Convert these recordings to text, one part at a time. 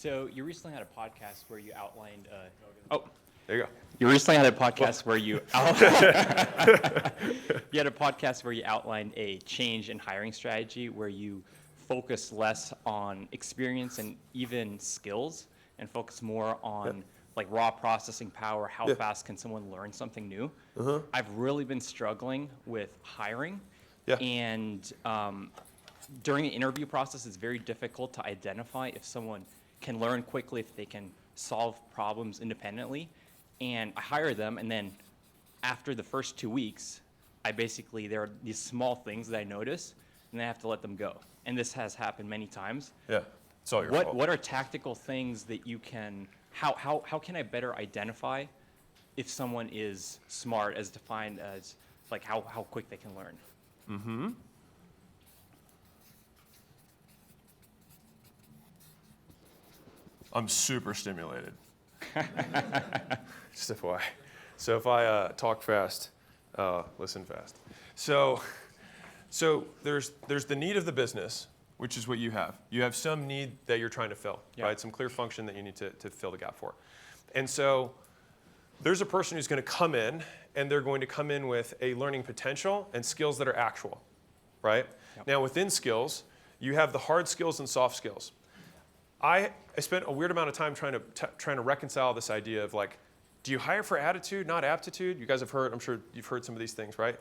So you recently had a podcast where you outlined. There you go. You recently had a podcast where you. You had a podcast where you outlined a change in hiring strategy where you focus less on experience and even skills, and focus more on like raw processing power. How fast can someone learn something new? I've really been struggling with hiring, and during the interview process, it's very difficult to identify if someone can learn quickly, if they can solve problems independently. And I hire them, and then after the first 2 weeks, there are these small things that I notice, and I have to let them go. And this has happened many times. Yeah, it's all your fault. What are tactical things that you can, how can I better identify if someone is smart as defined as like how quick they can learn? Mm-hmm. I'm super stimulated. Just FYI. So if I talk fast, listen fast. So there's the need of the business, which is what you have. You have some need that you're trying to fill, right? Some clear function that you need to fill the gap for. And so there's a person who's going to come in, and they're going to come in with a learning potential and skills that are actual, right? Yep. Now within skills, you have the hard skills and soft skills. I spent a weird amount of time trying to reconcile this idea of like, do you hire for attitude, not aptitude? You guys have heard, I'm sure you've heard some of these things, right?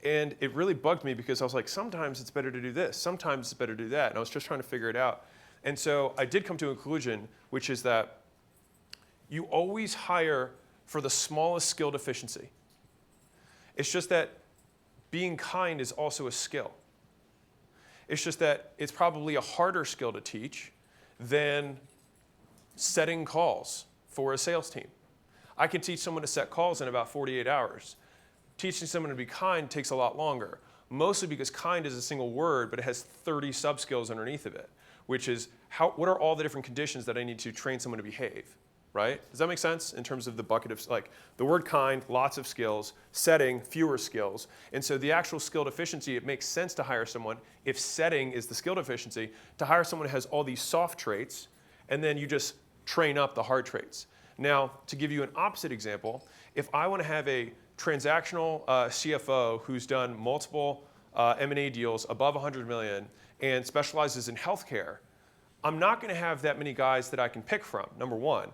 And it really bugged me because I was like, sometimes it's better to do this, sometimes it's better to do that. And I was just trying to figure it out. And so I did come to a conclusion, which is that you always hire for the smallest skill deficiency. It's just that being kind is also a skill. It's just that it's probably a harder skill to teach than setting calls for a sales team. I can teach someone to set calls in about 48 hours. Teaching someone to be kind takes a lot longer, mostly because kind is a single word, but it has 30 sub-skills underneath of it, which is what are all the different conditions that I need to train someone to behave, right? Does that make sense in terms of the bucket of like the word kind, lots of skills, setting, fewer skills. And so the actual skill deficiency, it makes sense to hire someone, if setting is the skill deficiency, to hire someone who has all these soft traits, and then you just train up the hard traits. Now, to give you an opposite example, if I want to have a transactional CFO who's done multiple M&A deals above 100 million and specializes in healthcare, I'm not going to have that many guys that I can pick from, number one.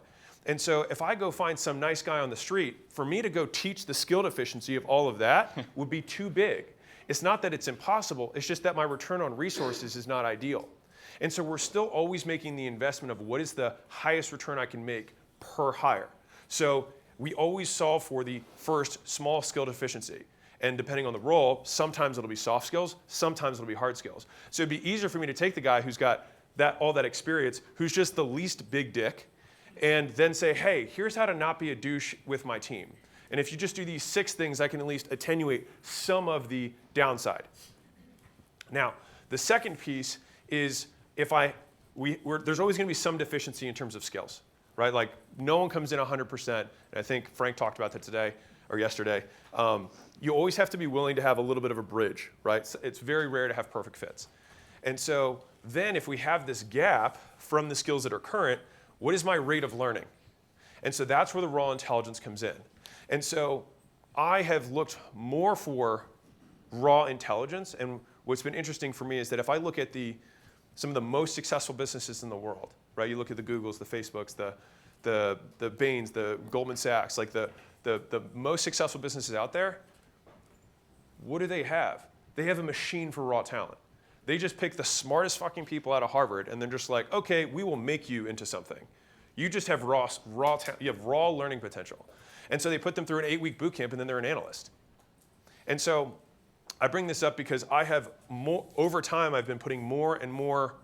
And so if I go find some nice guy on the street, for me to go teach the skill deficiency of all of that would be too big. It's not that it's impossible, it's just that my return on resources is not ideal. And so we're still always making the investment of what is the highest return I can make per hire. So we always solve for the first small skill deficiency. And depending on the role, sometimes it'll be soft skills, sometimes it'll be hard skills. So it'd be easier for me to take the guy who's got all that experience, who's just the least big dick, and then say, hey, here's how to not be a douche with my team. And if you just do these 6 things, I can at least attenuate some of the downside. Now, the second piece is there's always going to be some deficiency in terms of skills, right? Like no one comes in 100%, and I think Frank talked about that today or yesterday. You always have to be willing to have a little bit of a bridge, right? It's very rare to have perfect fits. And so then if we have this gap from the skills that are current, what is my rate of learning? And so that's where the raw intelligence comes in. And so I have looked more for raw intelligence, and what's been interesting for me is that if I look at some of the most successful businesses in the world, right? You look at the Googles, the Facebooks, the Bains, the Goldman Sachs, like the most successful businesses out there, what do they have? They have a machine for raw talent. They just pick the smartest fucking people out of Harvard, and they're just like, okay, we will make you into something. You just have raw you have raw learning potential. And so they put them through an 8-week boot camp, and then they're an analyst. And so I bring this up because over time, I've been putting more and more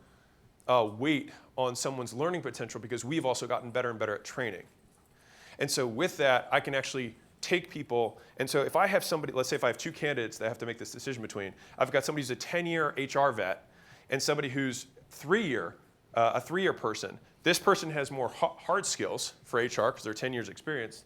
weight on someone's learning potential because we've also gotten better and better at training. And so with that, I can actually take people, and so if I have somebody, let's say if I have 2 candidates that I have to make this decision between, I've got somebody who's a 10-year HR vet and somebody who's a 3-year person. This person has more hard skills for HR because they're 10 years experience.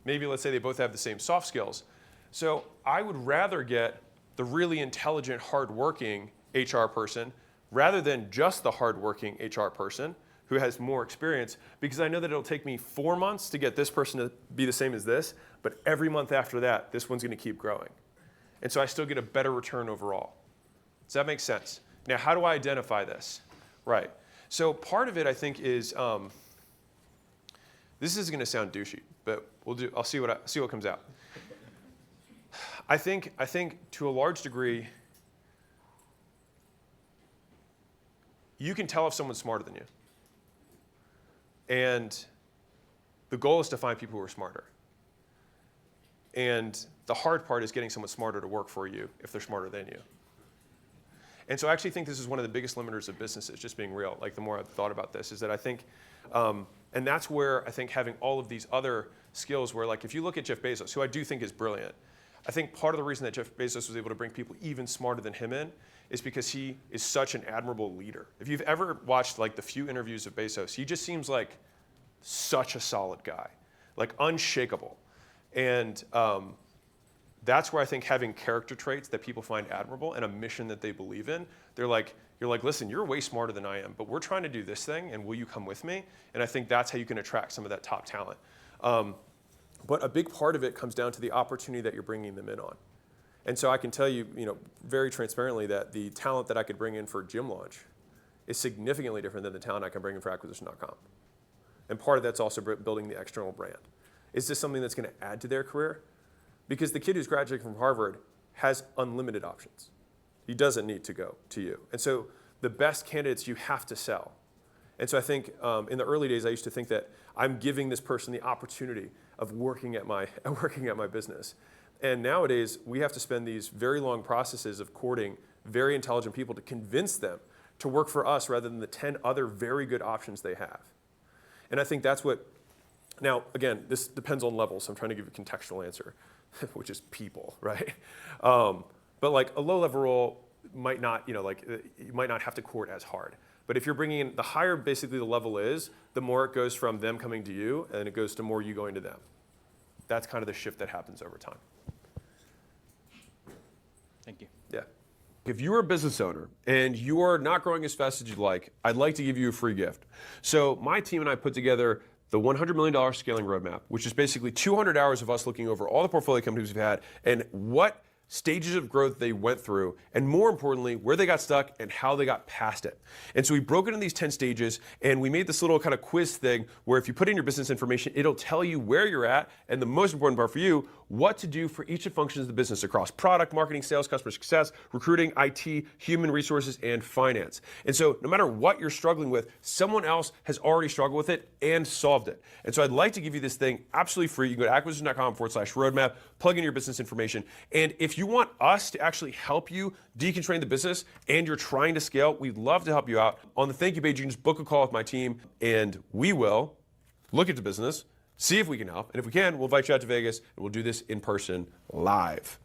Maybe let's say they both have the same soft skills. So I would rather get the really intelligent, hardworking HR person rather than just the hardworking HR person who has more experience, because I know that it'll take me 4 months to get this person to be the same as this, but every month after that, this one's going to keep growing. And so I still get a better return overall. Does that make sense? Now, how do I identify this? Right. So part of it, I think, is this is going to sound douchey, but I'll see what comes out. I think to a large degree, you can tell if someone's smarter than you. And the goal is to find people who are smarter. And the hard part is getting someone smarter to work for you if they're smarter than you. And so I actually think this is one of the biggest limiters of businesses, just being real. Like, the more I've thought about this, is that I think, and that's where I think having all of these other skills, where, like, if you look at Jeff Bezos, who I do think is brilliant, I think part of the reason that Jeff Bezos was able to bring people even smarter than him in is because he is such an admirable leader. If you've ever watched, like, the few interviews of Bezos, he just seems like such a solid guy, like unshakable. And that's where I think having character traits that people find admirable and a mission that they believe in, you're like, listen, you're way smarter than I am, but we're trying to do this thing, and will you come with me? And I think that's how you can attract some of that top talent. But a big part of it comes down to the opportunity that you're bringing them in on. And so I can tell you, very transparently, that the talent that I could bring in for Gym Launch is significantly different than the talent I can bring in for acquisition.com. And part of that's also building the external brand. Is this something that's going to add to their career? Because the kid who's graduating from Harvard has unlimited options. He doesn't need to go to you. And so the best candidates you have to sell. And so I think in the early days, I used to think that I'm giving this person the opportunity of working at my business. And nowadays, we have to spend these very long processes of courting very intelligent people to convince them to work for us rather than the 10 other very good options they have. And I think that's what, now, again, this depends on levels, so I'm trying to give a contextual answer, which is people, right? But like a low-level role might not, you might not have to court as hard. But if you're bringing in, the higher basically the level is, the more it goes from them coming to you, and it goes to more you going to them. That's kind of the shift that happens over time. Thank you. Yeah. If you're a business owner and you are not growing as fast as you'd like, I'd like to give you a free gift. So my team and I put together the $100 million scaling roadmap, which is basically 200 hours of us looking over all the portfolio companies we've had and what stages of growth they went through, and more importantly, where they got stuck and how they got past it. And so we broke it into these 10 stages, and we made this little kind of quiz thing where if you put in your business information, it'll tell you where you're at, and the most important part for you, what to do for each of the functions of the business across product, marketing, sales, customer success, recruiting, IT, human resources, and finance. And so no matter what you're struggling with, someone else has already struggled with it and solved it. And so I'd like to give you this thing absolutely free. You can go to acquisition.com/roadmap, plug in your business information, and if you want us to actually help you deconstrain the business and you're trying to scale, we'd love to help you out. On the thank you page, you can just book a call with my team, and we will look at the business, see if we can help, and if we can, we'll invite you out to Vegas, and we'll do this in person live.